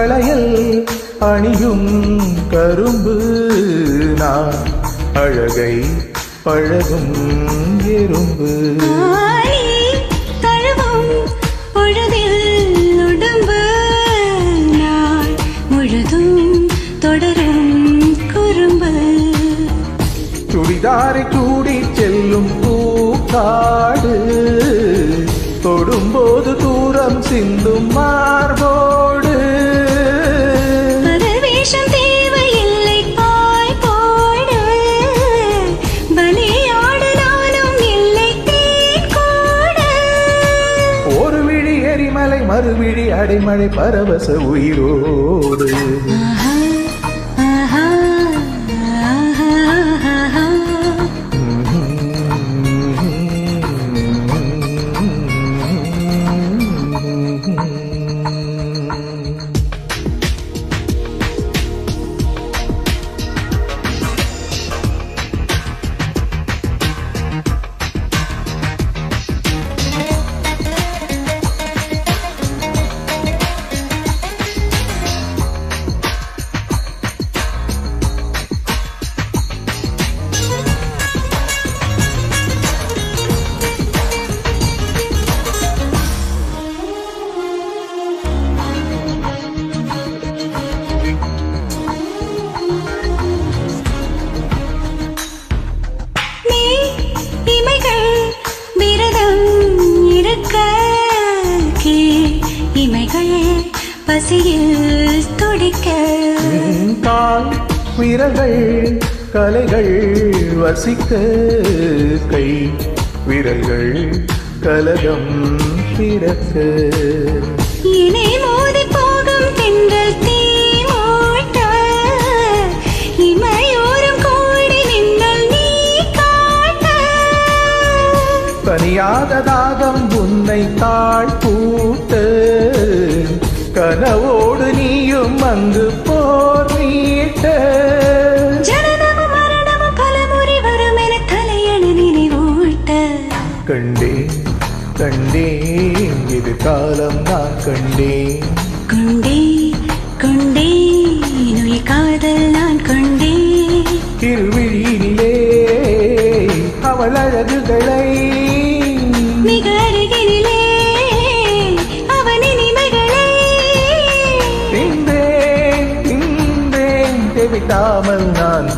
வளையல் அணியும் கரும்பு நான் அழகை பழகும் எறும்பு தழுவும் பொழுதில் உடம்பு நான் முழுதும் தொடரும் குறும்பு சுடிதாரை கூடி செல்லும் பூக்காடு தொடும்போது தூரம் சிந்தும் மார்போடு வேஷம் தேவையில்லை பாய் போடு பலியாடு நானும் இல்லை தேன் கூட ஒரு விழி எரிமலை மறுவிழி அடைமழை பரவச உயிரோடு இமைகள் பசியில் துடிக்க கால் விரல்கள் கலைகள் வசிக்க கை விரல்கள் கலகம் பிறக்க இணை மோதி போகும் தென்றல் தீ மூட்ட இமையோரம் கூடி நின்றல் நீ காட்ட பனியாத தாகம் உன்னை தாழ் பூட்ட கனவோடு நீயும் அங்கு போர் மீட்ட ஜனனமும் மரணமும் பலமுறை வரும் என தலையண நினைவூட்ட கண்டேன் கண்டேன் இது காலம் நான் கண்டேன் கொண்டே கொண்டே நுய் காதல் நான் கொண்டே இருவிழியிலே அவள் அழகுகளை மிக அருகினிலே அவன் இனிமைகளை தின்றேன் தின்றேன் தெவிட்டாமல் நான்